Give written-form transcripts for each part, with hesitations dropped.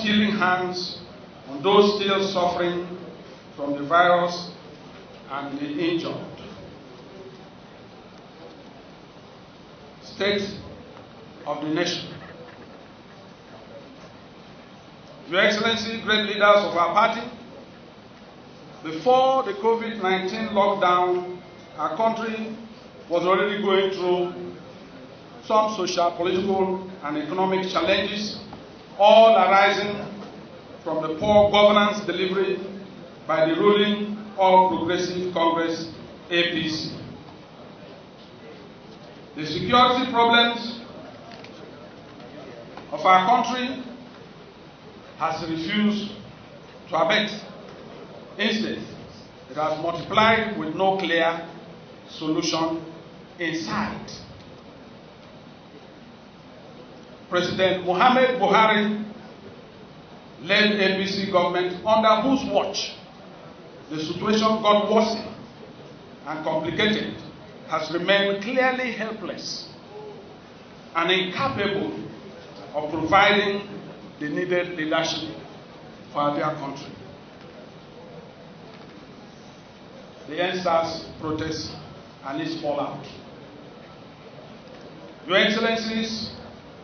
killing hands on those still suffering from the virus and the injured. State of the nation. Your Excellency, great leaders of our party, before the COVID-19 lockdown, our country was already going through some social, political, and economic challenges, all arising from the poor governance delivery by the ruling All Progressive Congress APC. The security problems of our country has refused to abate. Instead, it has multiplied with no clear solution in sight. President Muhammad Buhari led APC government under whose watch the situation got worse and complicated has remained clearly helpless and incapable of providing the needed leadership for their country. The EndSARS protests and its fallout. Your Excellencies,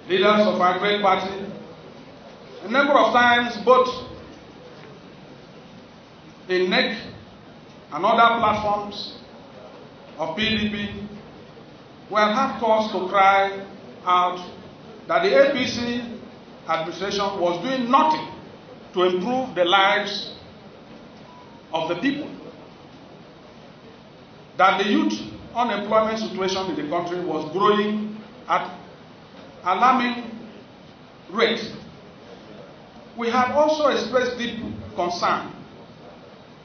leaders of our great party, a number of times, both in NEC and other platforms of PDP, we have had cause to cry out that the APC administration was doing nothing to improve the lives of the people, that the youth unemployment situation in the country was growing at alarming rate. We have also expressed deep concern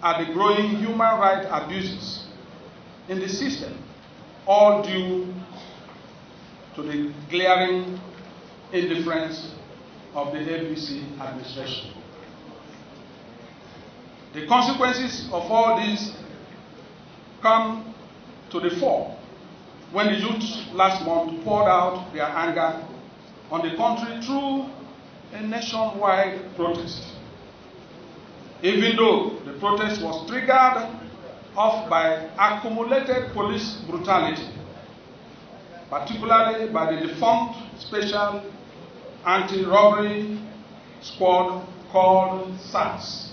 at the growing human rights abuses in the system, all due to the glaring indifference of the APC administration. The consequences of all this come to the fore when the youth last month poured out their anger on the country through a nationwide protest. Even though the protest was triggered off by accumulated police brutality, particularly by the defunct Special Anti-Robbery Squad called EndSARS.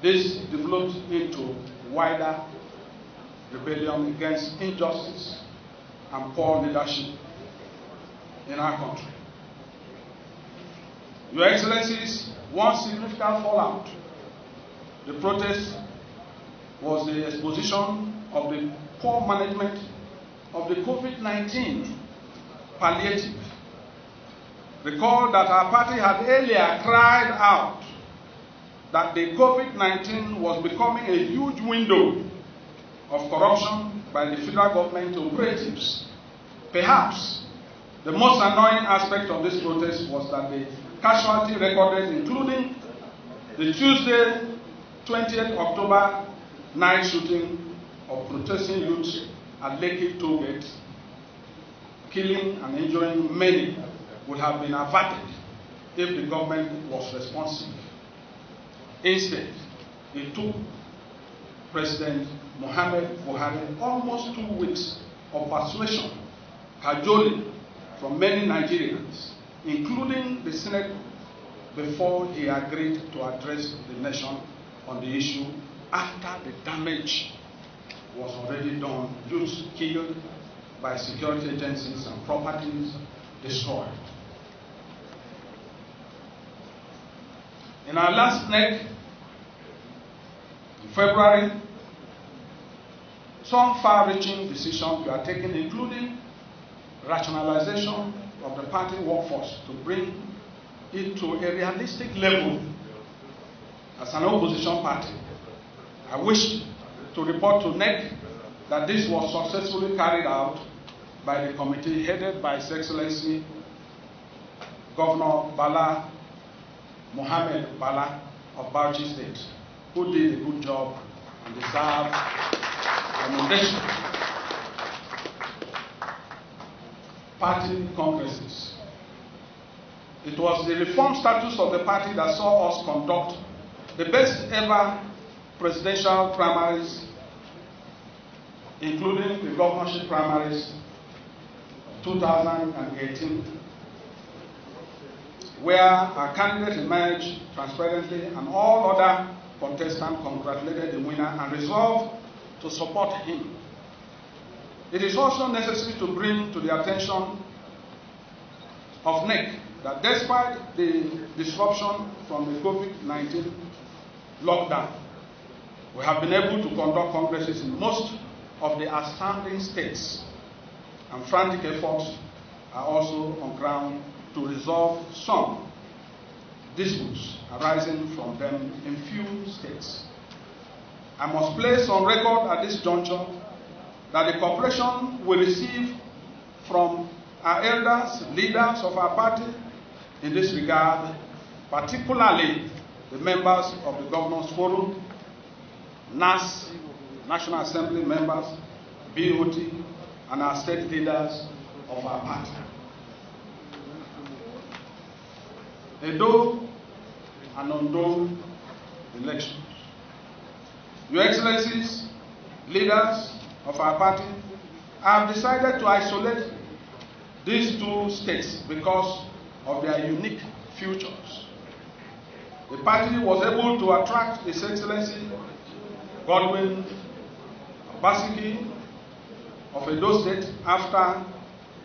This developed into wider rebellion against injustice and poor leadership in our country. Your Excellencies, one significant fallout, the protest was the exposition of the poor management of the COVID-19 palliative. Recall that our party had earlier cried out that the COVID-19 was becoming a huge window of corruption by the federal government operatives. Perhaps the most annoying aspect of this protest was that the casualty recorded, including the Tuesday, 20th October night shooting of protesting youths at Lekki toll gate, killing and injuring many, would have been averted if the government was responsive. Instead, it took President Muhammad Buhari almost 2 weeks of persuasion, cajoling from many Nigerians, including the Senate, before he agreed to address the nation on the issue after the damage was already done, youths killed by security agencies and properties destroyed. In our last NEC, in February, some far-reaching decisions were taken, including rationalization of the party workforce to bring it to a realistic level as an opposition party. I wish to report to NEC that this was successfully carried out by the committee headed by His Excellency Governor Bala Mohammed Bala of Ebonyi State, who did a good job and deserved commendation. party congresses. It was the reform status of the party that saw us conduct the best ever presidential primaries, including the governorship primaries 2018, where our candidate emerged transparently and all other contestants congratulated the winner and resolved to support him. It is also necessary to bring to the attention of NEC that despite the disruption from the COVID-19 lockdown, we have been able to conduct congresses in most of the outstanding states, and frantic efforts are also on ground to resolve some disputes arising from them in few states. I must place on record at this juncture that the cooperation we receive from our elders, leaders of our party in this regard, particularly the members of the Governors Forum, NAS, National Assembly members, BOT, and our state leaders of our party. Edo and Ondo elections. Your Excellencies, leaders of our party, have decided to isolate these two states because of their unique futures. The party was able to attract His Excellency Godwin Obaseki of Edo State after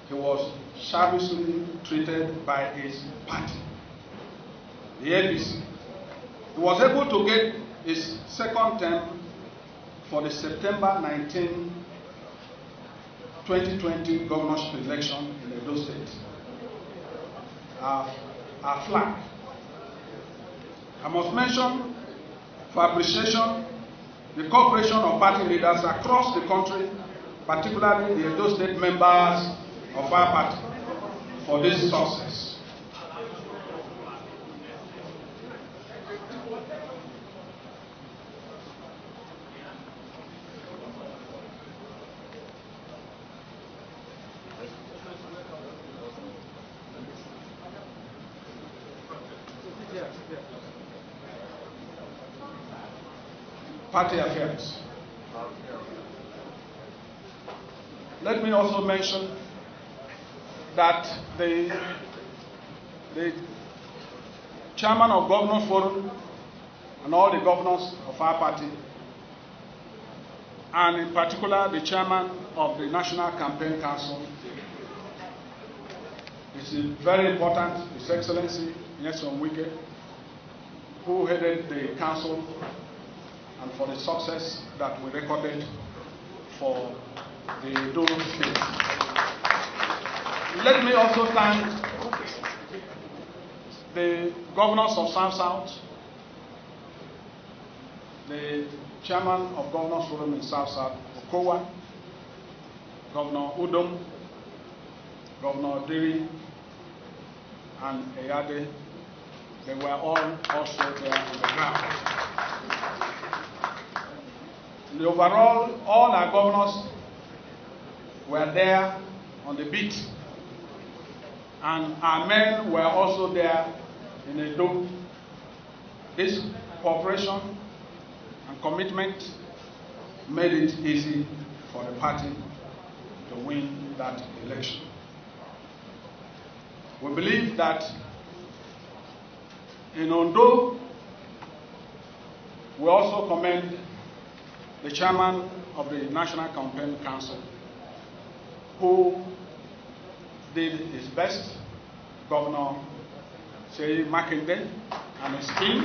he was slavishly treated by his party, the APC. He was able to get his second term for the September 19, 2020 governorship election in Edo State. Our flag. I must mention for appreciation the cooperation of party leaders across the country, particularly the Edo State members of our party, for this success. Party affairs. Let me also mention that the chairman of Governors Forum and all the governors of our party, and in particular the chairman of the National Campaign Council, is very important, His Excellency Nyesom Wike, who headed the council, and for the success that we recorded for the Edo State. Let me also thank the governors of South-South, the chairman of Governors Forum in South-South, Okowa, Governor Udom, Governor Diri, and Eyade. They were all also there on the ground. Overall, all our governors were there on the beat, and our men were also there in Edo. This cooperation and commitment made it easy for the party to win that election. We believe that in Ondo, we also commend the chairman of the National Campaign Council, who did his best, Governor Seyi Makinde and his team,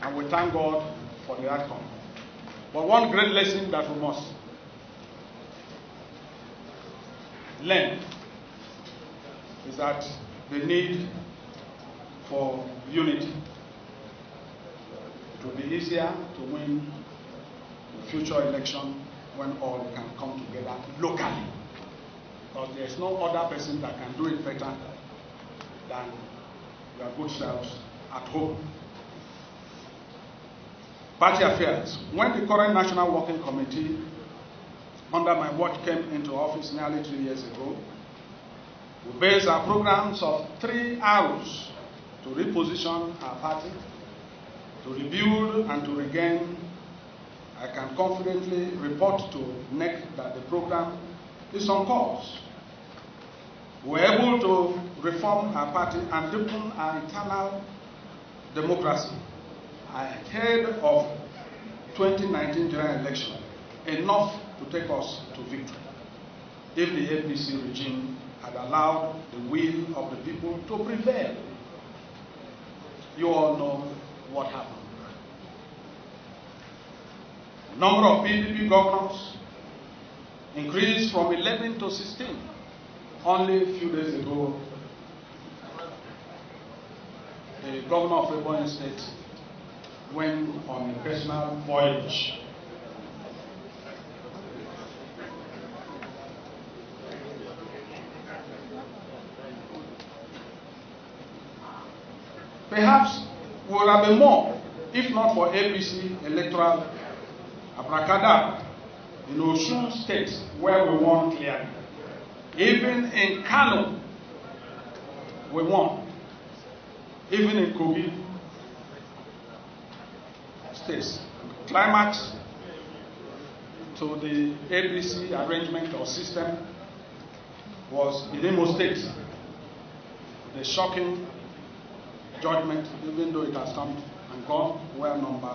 and we thank God for the outcome. But one great lesson that we must learn is that the need for unity to be easier to win the future election when all can come together locally. Because there is no other person that can do it better than your good selves at home. Party affairs. When the current National Working Committee under my watch came into office nearly 3 years ago. We based our programs of 3 R's to reposition our party, to rebuild and to regain. I can confidently report to NEC that the program is on course. We were able to reform our party and deepen our internal democracy ahead of 2019 general election, enough to take us to victory if the APC regime had allowed the will of the people to prevail. You all know what happened. The number of PDP governors increased from 11 to 16 only a few days ago. The governor of Ebonyi State went on a personal voyage. Perhaps would have been more if not for APC Electoral abracadabra in Osun State, where we won clearly. Even in Kano, we won. Even in Kogi states. Climax to the APC arrangement or system was in Imo State. The shocking judgment, even though it has come and gone, where number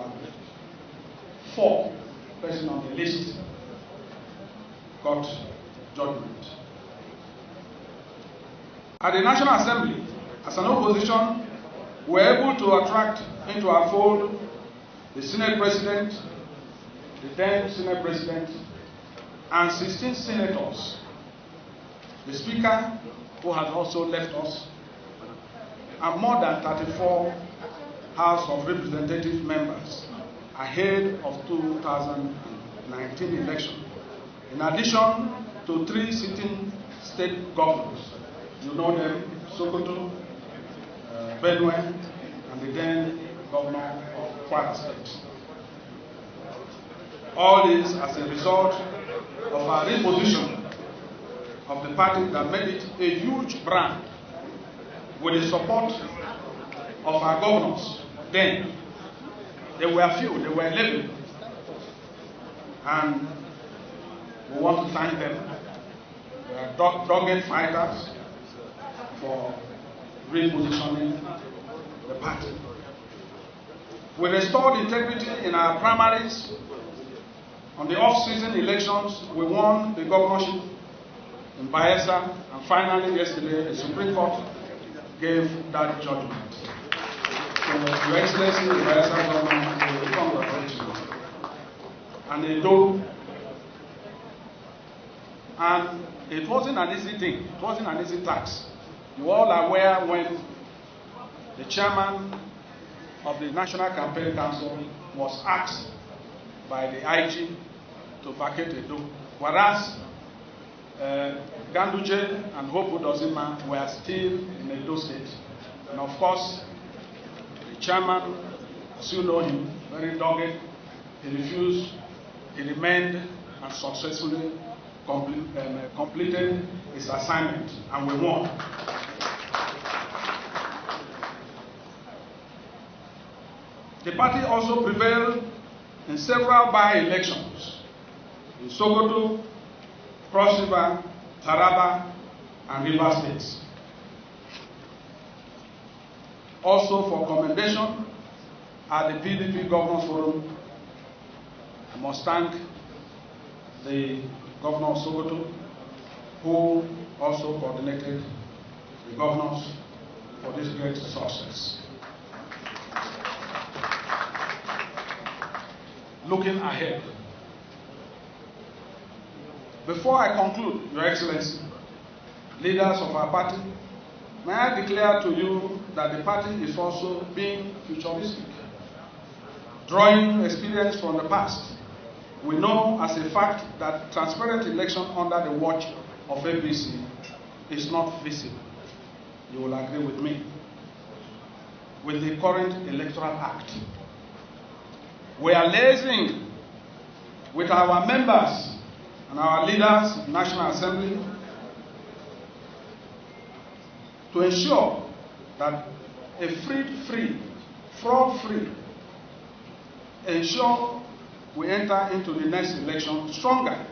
4 person on the list got judgment. At the National Assembly, as an opposition, we were able to attract into our fold the Senate President, the then Senate President, and 16 senators. The Speaker, who has also left us, and more than 34 House of Representative members ahead of 2019 election, in addition to 3 sitting state governors. You know them, Sokoto, Benue, and the then governor of Kwara State. All this as a result of our reposition of the party that made it a huge brand with the support of our governors. Then, there were few, there were 11. And we want to thank them. They are dogged fighters for repositioning the party. We restored integrity in our primaries. On the off-season elections, we won the governorship in Bayelsa, and finally yesterday the Supreme Court gave that judgment. So, Your Excellency, the Bayelsa government, we congratulate you. And they do. And it wasn't an easy thing. It wasn't an easy task. You all are aware when the chairman of the National Campaign Council was asked by the IG to vacate Edo, whereas Ganduje and Hope Udozima were still in Edo State. And of course, the chairman, as you know him, very dogged, he refused, he remained and successfully completed his assignment, and we won. The party also prevailed in several by-elections in Sokoto, Cross River, Taraba, and River States. Also for commendation at the PDP Governors Forum, I must thank the Governor of Sokoto, who also coordinated the governors for this great success. Looking ahead, before I conclude, Your Excellency, leaders of our party, may I declare to you that the party is also being futuristic, drawing experience from the past. We know as a fact that transparent election under the watch of APC is not feasible. You will agree with me. With the current Electoral Act, we are liaising with our members and our leaders in the National Assembly to ensure that a free, fraud-free, ensure we enter into the next election stronger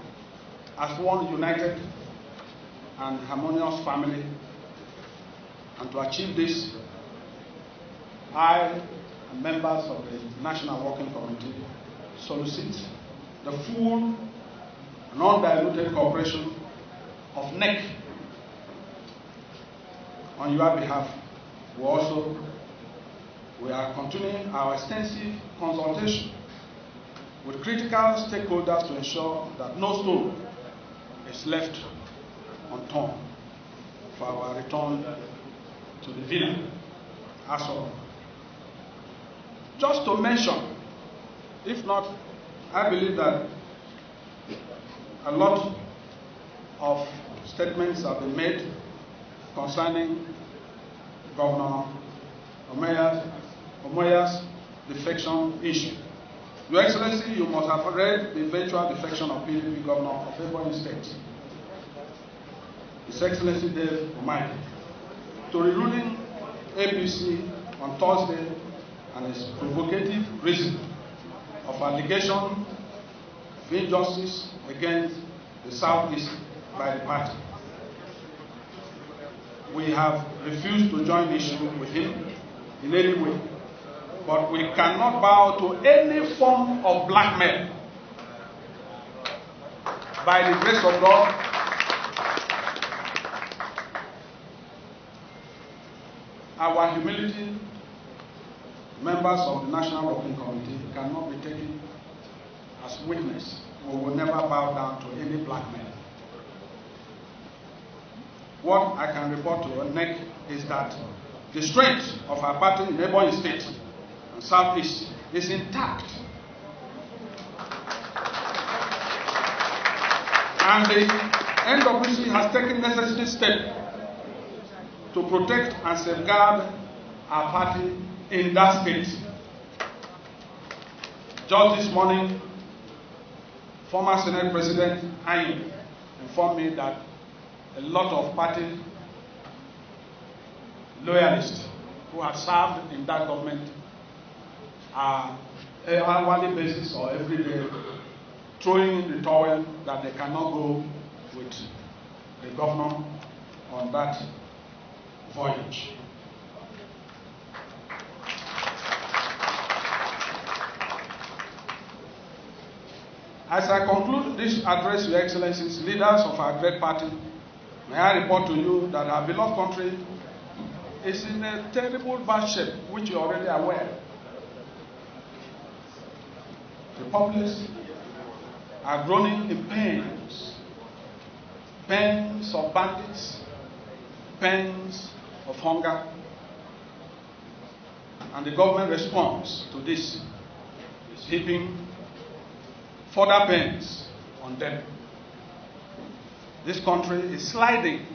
as one united and harmonious family. And to achieve this, I and members of the National Working Committee solicit the full and undiluted cooperation of NEC on your behalf. We are continuing our extensive consultation with critical stakeholders to ensure that no stone is left unturned for our return to the villa. As of just to mention, if not, I believe that a lot of statements have been made concerning Governor Umahi's defection issue. Your Excellency, you must have read the eventual defection of PDP Governor of Ebonyi State, His Excellency Umahi, to the ruling APC on Thursday, and his provocative reason of allegation of injustice against the Southeast by the party. We have refused to join issue with him in any way, but we cannot bow to any form of blackmail. By the grace of God, our humility, members of the National Working Committee, cannot be taken as witness. We will never bow down to any blackmail. What I can report to NEC is that the strength of our party in Ebonyi State and Southeast is intact. And the NWC has taken necessary steps to protect and safeguard our party in that state. Just this morning, former Senate President Enyinnaya informed me that a lot of party loyalists who have served in that government are on an hourly basis or every day throwing in the towel that they cannot go with the governor on that voyage. As I conclude this address, Your Excellencies, leaders of our great party, may I report to you that our beloved country is in a terrible bad shape, which you are already aware. The populace are groaning in pains, pains of bandits, pains of hunger, and the government response to this is heaping further pains on them. This country is sliding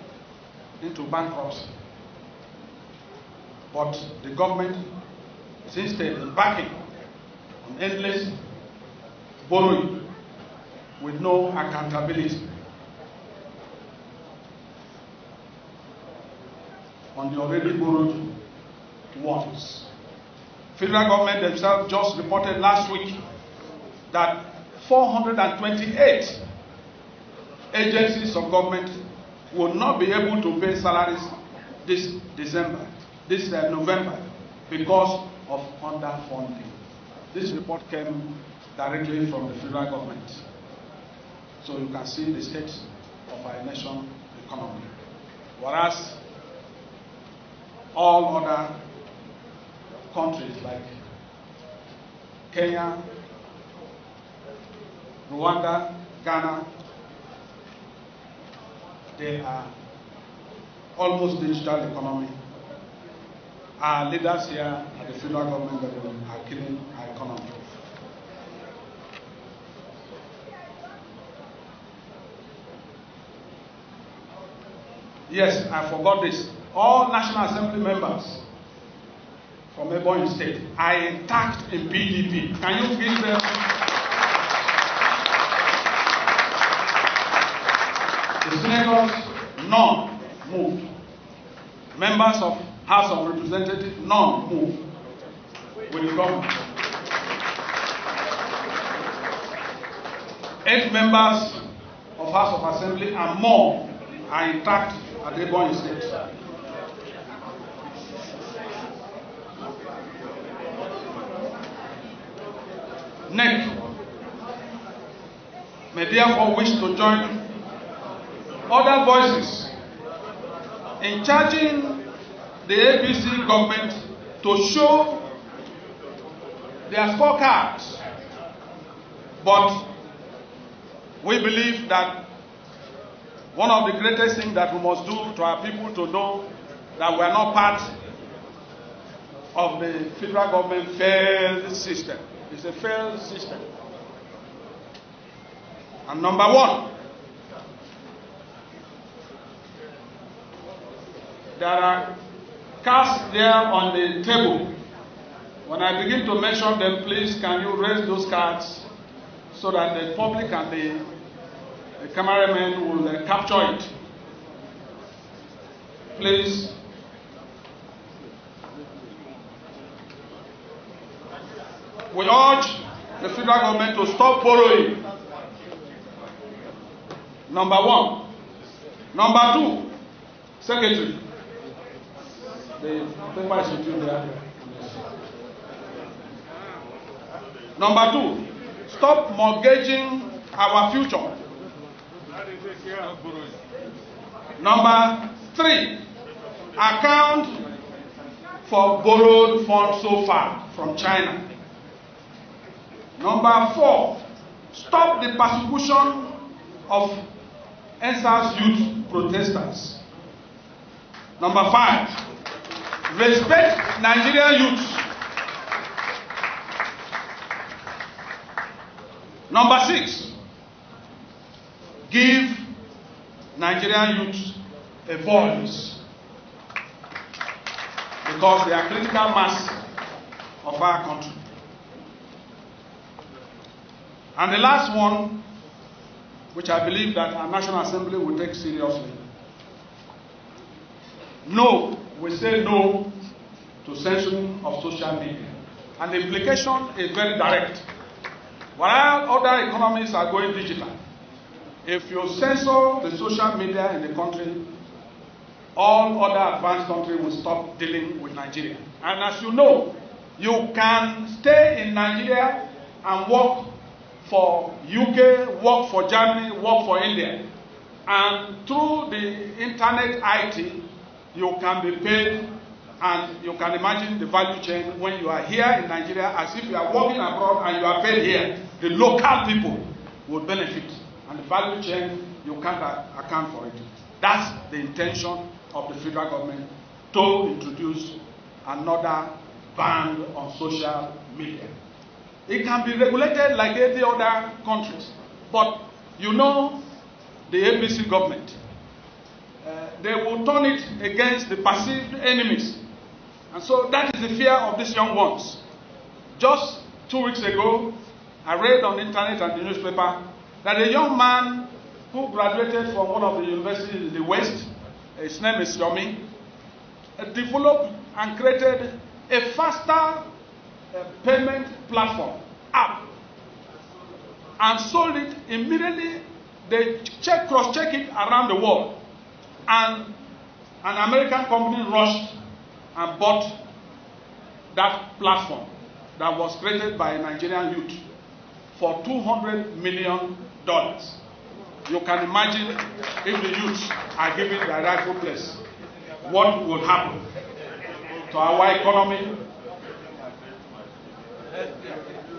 into bankruptcy, but the government is instead embarking on endless borrowing with no accountability on the already borrowed ones. Federal government themselves just reported last week that 428 agencies of government will not be able to pay salaries this November because of underfunding. This report came directly from the federal government. So you can see the state of our nation economy. Whereas all other countries like Kenya, Rwanda, Ghana, they are almost digital economy. Our leaders here at the federal government level are killing our economy. Yes, I forgot this. All National Assembly members from Ebonyi State are intact in PDP. Can you give them? Senators, none moved. Members of House of Representatives, none moved with the government. 8 members of House of Assembly and more are intact at Ebonyi State. NEC may therefore wish to join other voices in charging the APC government to show their scorecards. But we believe that one of the greatest things that we must do to our people to know that we are not part of the federal government failed system. It's a failed system. And number one, there are cards there on the table. When I begin to mention them, please can you raise those cards so that the public and the cameramen will capture it. Please. We urge the federal government to stop borrowing. Number one. Number 2, Secretary. The paper is between there. Number 2, stop mortgaging our future. Number 3, account for borrowed funds so far from China. Number 4, stop the persecution of EndSARS youth protesters. Number 5, respect Nigerian youth. Number 6, give Nigerian youth a voice because they are critical mass of our country. And the last one, which I believe that our National Assembly will take seriously. No, we say no to censoring of social media. And the implication is very direct. While other economies are going digital, if you censor the social media in the country, all other advanced countries will stop dealing with Nigeria. And as you know, you can stay in Nigeria and work for UK, work for Germany, work for India. And through the internet IT, you can be paid, and you can imagine the value chain when you are here in Nigeria as if you are working abroad and you are paid here. The local people will benefit, and the value chain, you can't account for it. That's the intention of the federal government, to introduce another ban on social media. It can be regulated like any other countries, but you know the APC government, they will turn it against the perceived enemies. And so that is the fear of these young ones. Just 2 weeks ago, I read on the internet and the newspaper that a young man who graduated from one of the universities in the West, his name is Yomi, developed and created a faster payment platform app and sold it immediately. They cross-check it around the world, and an American company rushed and bought that platform that was created by a Nigerian youth for $200 million. You can imagine if the youths are given their rightful place, what will happen to our economy.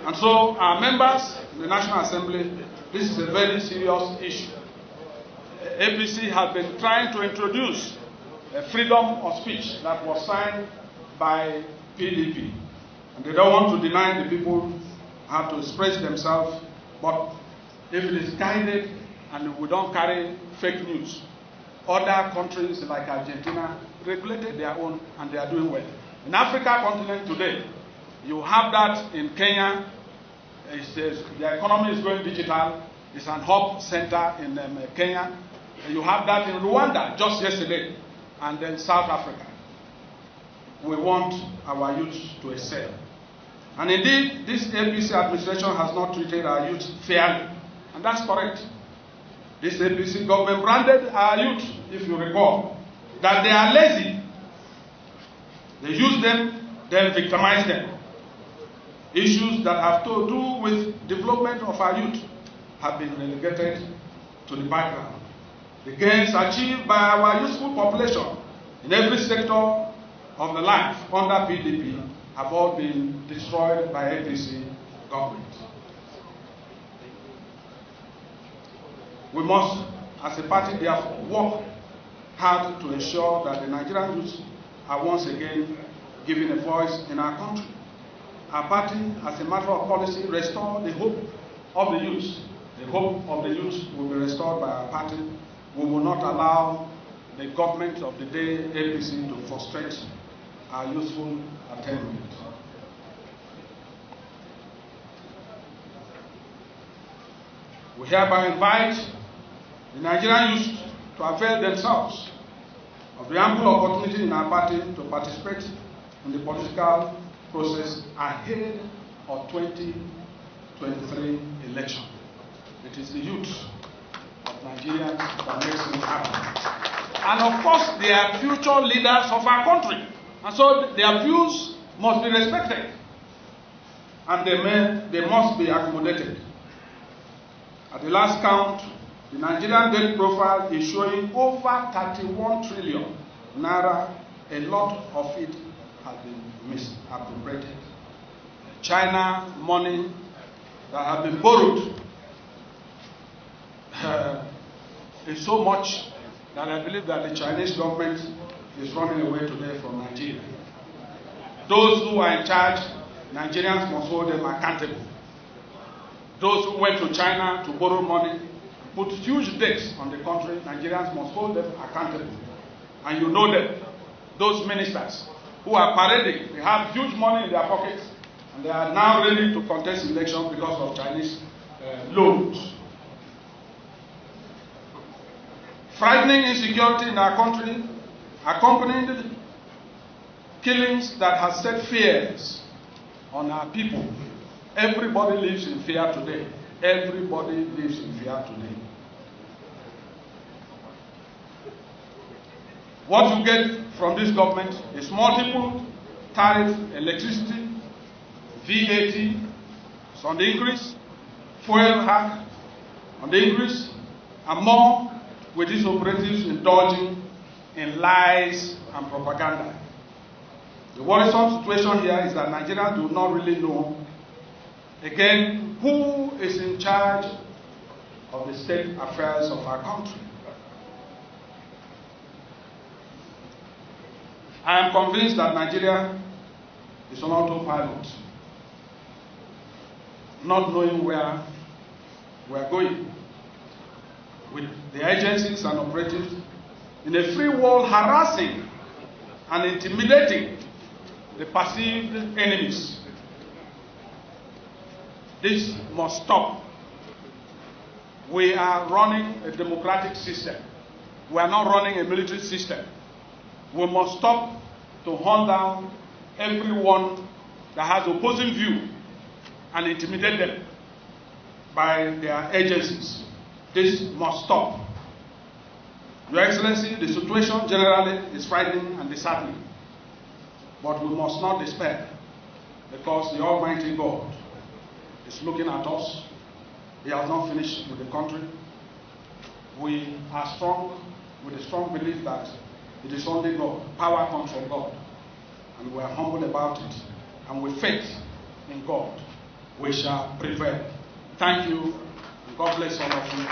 And so our members in the National Assembly, this is a very serious issue. APC has been trying to introduce a freedom of speech that was signed by PDP. And they don't want to deny the people how to express themselves, but if it is guided and we don't carry fake news, other countries like Argentina regulated their own and they are doing well. In Africa continent today, you have that in Kenya. The economy is going digital. It's an hub center in Kenya. You have that in Rwanda just yesterday, and then South Africa. We want our youth to excel. And indeed, this APC administration has not treated our youth fairly, and that's correct. This APC government branded our youth, if you recall, that they are lazy. They use them, then victimize them. Issues that have to do with development of our youth have been relegated to the background. The gains achieved by our youthful population in every sector of the life under PDP have all been destroyed by APC government. We must, as a party, therefore, work hard to ensure that the Nigerian youth are once again given a voice in our country. Our party, as a matter of policy, restore the hope of the youth. The hope of the youth will be restored by our party. We will not allow the government of the day, APC, to frustrate our youthful attainment. We hereby invite the Nigerian youth to avail themselves of the ample opportunity in our party to participate in the political process ahead of 2023 election. It is the youth of Nigerians that makes it happen. And of course, they are future leaders of our country. And so their views must be respected. And they must be accommodated. At the last count, the Nigerian debt profile is showing over 31 trillion naira. A lot of it has been misappropriated. China money that have been borrowed is so much that I believe that the Chinese government is running away today from Nigeria. Those who are in charge, Nigerians must hold them accountable. Those who went to China to borrow money, put huge debts on the country, Nigerians must hold them accountable. And you know that those ministers who are parading, they have huge money in their pockets, and they are now ready to contest election because of Chinese loans. Frightening insecurity in our country, accompanied killings that have set fears on our people. Everybody lives in fear today. Everybody lives in fear today. What you get from this government is multiple tariff, electricity, VAT is on the increase, fuel hack on the increase, and more, with these operatives indulging in lies and propaganda. The worrisome situation here is that Nigerians do not really know, again, who is in charge of the state affairs of our country. I am convinced that Nigeria is on autopilot, not knowing where we are going, with the agencies and operatives in a free world harassing and intimidating the perceived enemies. This must stop. We are running a democratic system. We are not running a military system. We must stop to hunt down everyone that has opposing view and intimidate them by their agencies. This must stop. Your Excellency, the situation generally is frightening and disheartening. But we must not despair, because the Almighty God is looking at us. He has not finished with the country. We are strong with a strong belief that it is only God. Power comes from God. And we are humble about it. And with faith in God, we shall prevail. Thank you, and God bless all of you.